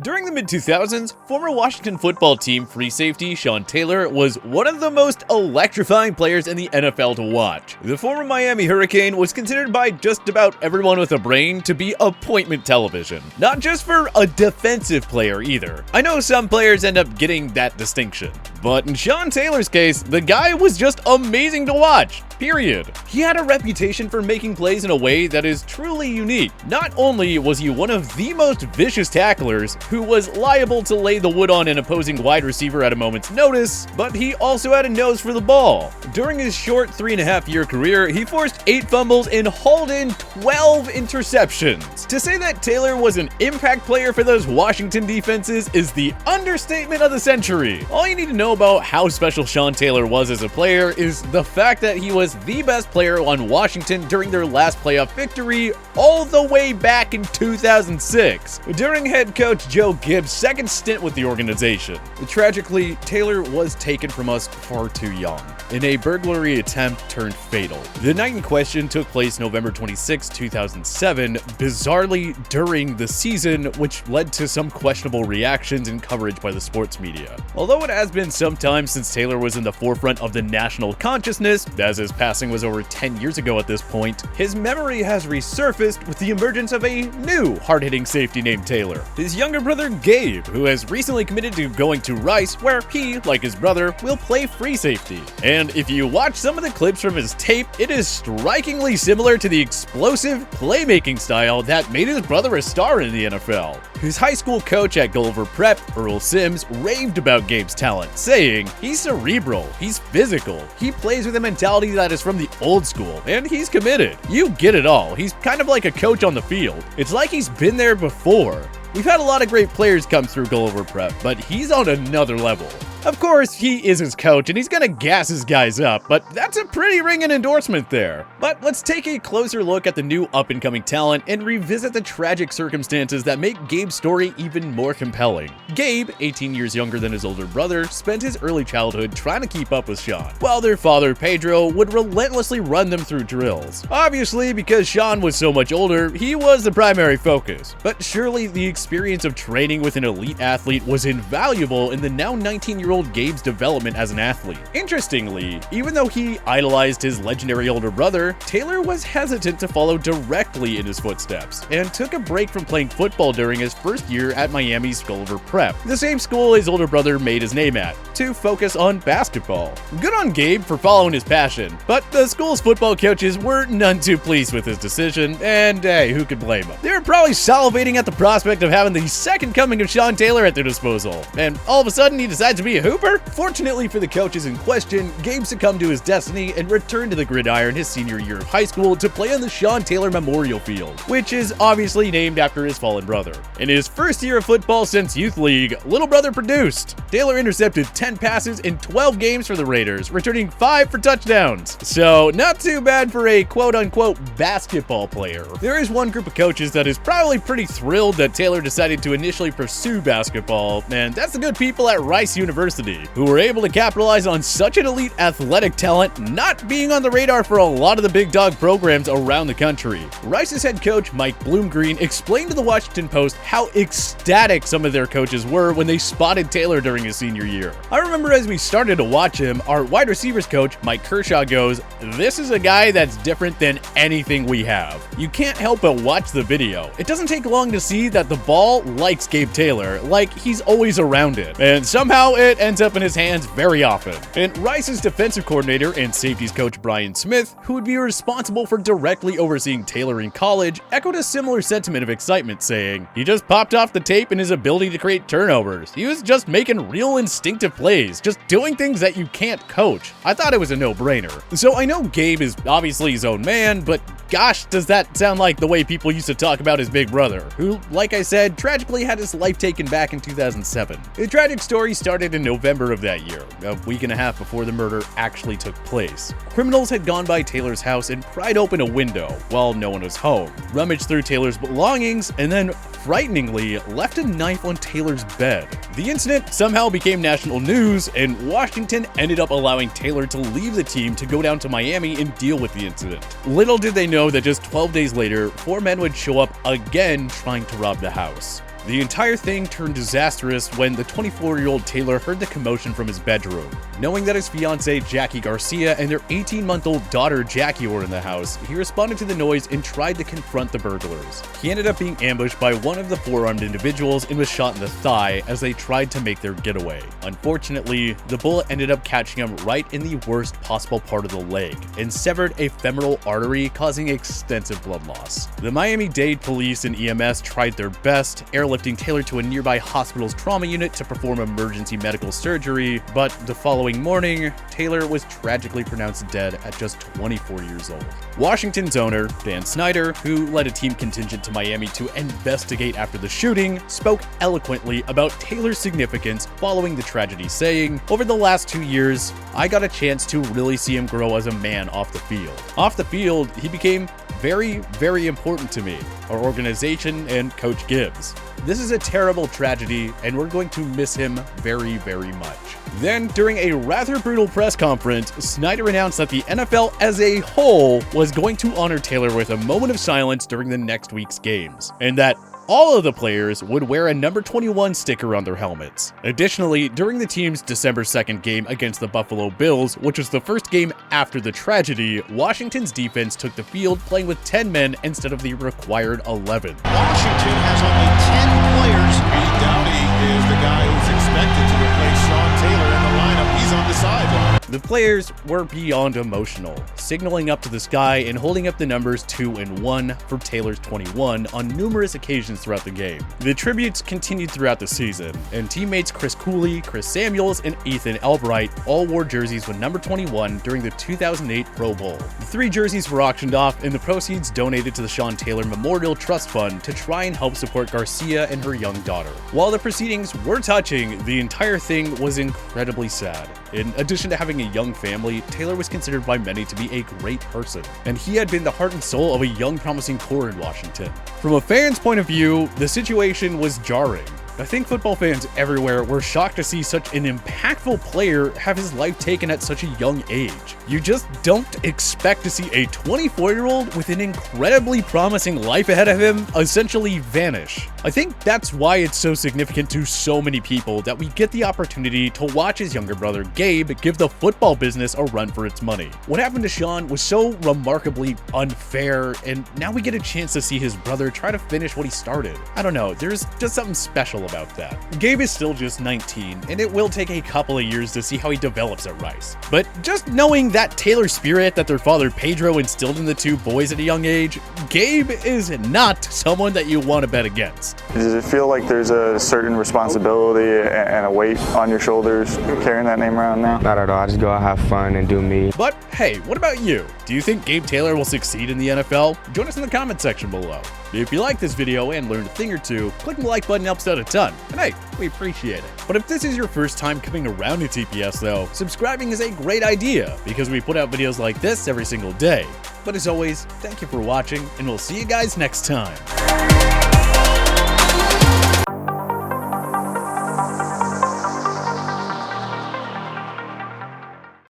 During the mid-2000s, former Washington football team free safety Sean Taylor was one of the most electrifying players in the NFL to watch. The former Miami Hurricane was considered by just about everyone with a brain to be appointment television. Not just for a defensive player either. I know some players end up getting that distinction, but in Sean Taylor's case, the guy was just amazing to watch. Period. He had a reputation for making plays in a way that is truly unique. Not only was he one of the most vicious tacklers who was liable to lay the wood on an opposing wide receiver at a moment's notice, but he also had a nose for the ball. During his short 3.5-year career, he forced 8 fumbles and hauled in 12 interceptions. To say that Taylor was an impact player for those Washington defenses is the understatement of the century. All you need to know about how special Sean Taylor was as a player is the fact that he was the best player on Washington during their last playoff victory all the way back in 2006, during head coach Joe Gibbs' second stint with the organization. Tragically, Taylor was taken from us far too young, in a burglary attempt turned fatal. The night in question took place November 26, 2007, bizarrely during the season, which led to some questionable reactions and coverage by the sports media. Although it has been some time since Taylor was in the forefront of the national consciousness, as his passing was over 10 years ago at this point, his memory has resurfaced with the emergence of a new hard-hitting safety named Taylor, his younger brother Gabe, who has recently committed to going to Rice, where he, like his brother, will play free safety. And if you watch some of the clips from his tape, it is strikingly similar to the explosive playmaking style that made his brother a star in the NFL. His high school coach at Gulliver Prep, Earl Sims, raved about Gabe's talent, saying, "He's cerebral, he's physical, he plays with a mentality that is from the old school, and he's committed. You get it all. He's kind of like a coach on the field. It's like he's been there before." We've had a lot of great players come through Gulliver Prep, but he's on another level. Of course, he is his coach and he's gonna gas his guys up, but that's a pretty ringing endorsement there. But let's take a closer look at the new up-and-coming talent and revisit the tragic circumstances that make Gabe's story even more compelling. Gabe, 18 years younger than his older brother, spent his early childhood trying to keep up with Sean, while their father, Pedro, would relentlessly run them through drills. Obviously, because Sean was so much older, he was the primary focus. But surely the experience of training with an elite athlete was invaluable in the now 19-year-old Gabe's development as an athlete. Interestingly, even though he idolized his legendary older brother, Taylor was hesitant to follow directly in his footsteps, and took a break from playing football during his first year at Miami's Gulliver Prep, the same school his older brother made his name at, to focus on basketball. Good on Gabe for following his passion, but the school's football coaches were none too pleased with his decision, and hey, who could blame them? They were probably salivating at the prospect of having the second coming of Sean Taylor at their disposal, and all of a sudden he decides to be a hooper? Fortunately for the coaches in question, Gabe succumbed to his destiny and returned to the gridiron his senior year of high school to play on the Sean Taylor Memorial Field, which is obviously named after his fallen brother. In his first year of football since youth league, little brother produced. Taylor intercepted 10 passes in 12 games for the Raiders, returning 5 for touchdowns. So not too bad for a quote-unquote basketball player. There is one group of coaches that is probably pretty thrilled that Taylor decided to initially pursue basketball, and that's the good people at Rice University, who were able to capitalize on such an elite athletic talent not being on the radar for a lot of the big dog programs around the country. Rice's head coach, Mike Bloomgreen, explained to the Washington Post how ecstatic some of their coaches were when they spotted Taylor during his senior year. I remember as we started to watch him, our wide receivers coach, Mike Kershaw, goes, "This is a guy that's different than anything we have." You can't help but watch the video. It doesn't take long to see that the ball likes Gabe Taylor, like he's always around it, and somehow it ends up in his hands very often. And Rice's defensive coordinator and safeties coach Brian Smith, who would be responsible for directly overseeing Taylor in college, echoed a similar sentiment of excitement, saying, "He just popped off the tape in his ability to create turnovers. He was just making real instinctive plays, just doing things that you can't coach. I thought it was a no-brainer." So I know Gabe is obviously his own man, but gosh, does that sound like the way people used to talk about his big brother, who, like I said, tragically had his life taken back in 2007. The tragic story started in November of that year, a week and a half before the murder actually took place. Criminals had gone by Taylor's house and pried open a window while no one was home, rummaged through Taylor's belongings, and then, frighteningly, left a knife on Taylor's bed. The incident somehow became national news, and Washington ended up allowing Taylor to leave the team to go down to Miami and deal with the incident. Little did they know that just 12 days later, 4 men would show up again trying to rob the house. The entire thing turned disastrous when the 24-year-old Taylor heard the commotion from his bedroom. Knowing that his fiancée Jackie Garcia and their 18-month-old daughter Jackie were in the house, he responded to the noise and tried to confront the burglars. He ended up being ambushed by one of the four-armed individuals and was shot in the thigh as they tried to make their getaway. Unfortunately, the bullet ended up catching him right in the worst possible part of the leg and severed a femoral artery, causing extensive blood loss. The Miami-Dade police and EMS tried their best, airlifting Taylor to a nearby hospital's trauma unit to perform emergency medical surgery, but the following morning, Taylor was tragically pronounced dead at just 24 years old. Washington's owner, Dan Snyder, who led a team contingent to Miami to investigate after the shooting, spoke eloquently about Taylor's significance following the tragedy, saying, "Over the last 2 years, I got a chance to really see him grow as a man off the field. Off the field, he became very, very important to me, our organization, and Coach Gibbs. This is a terrible tragedy, and we're going to miss him very, very much." Then, during a rather brutal press conference, Snyder announced that the NFL as a whole was going to honor Taylor with a moment of silence during the next week's games, and that all of the players would wear a number 21 sticker on their helmets. Additionally, during the team's December 2nd game against the Buffalo Bills, which was the first game after the tragedy, Washington's defense took the field playing with 10 men instead of the required 11. Washington has only 10 players. Pete Dowdy is the guy who's expected to replace Sean Taylor in the lineup. He's on the sideline. The players were beyond emotional, signaling up to the sky and holding up the numbers 2 and 1 for Taylor's 21 on numerous occasions throughout the game. The tributes continued throughout the season, and teammates Chris Cooley, Chris Samuels, and Ethan Albright all wore jerseys with number 21 during the 2008 Pro Bowl. The 3 jerseys were auctioned off, and the proceeds donated to the Sean Taylor Memorial Trust Fund to try and help support Garcia and her young daughter. While the proceedings were touching, the entire thing was incredibly sad. In addition to having a young family, Taylor was considered by many to be a great person, and he had been the heart and soul of a young, promising core in Washington. From a fan's point of view, the situation was jarring. I think football fans everywhere were shocked to see such an impactful player have his life taken at such a young age. You just don't expect to see a 24-year-old with an incredibly promising life ahead of him essentially vanish. I think that's why it's so significant to so many people that we get the opportunity to watch his younger brother Gabe give the football business a run for its money. What happened to Sean was so remarkably unfair, and now we get a chance to see his brother try to finish what he started. I don't know, there's just something special about that. Gabe is still just 19, and it will take a couple of years to see how he develops at Rice. But just knowing that Taylor spirit that their father Pedro instilled in the two boys at a young age, Gabe is not someone that you want to bet against. Does it feel like there's a certain responsibility and a weight on your shoulders carrying that name around now? Not at all. I just go out, have fun, and do me. But hey, what about you? Do you think Gabe Taylor will succeed in the NFL? Join us in the comment section below. If you liked this video and learned a thing or two, clicking the like button helps out a ton, and hey, we appreciate it. But if this is your first time coming around to TPS though, subscribing is a great idea because we put out videos like this every single day. But as always, thank you for watching, and we'll see you guys next time.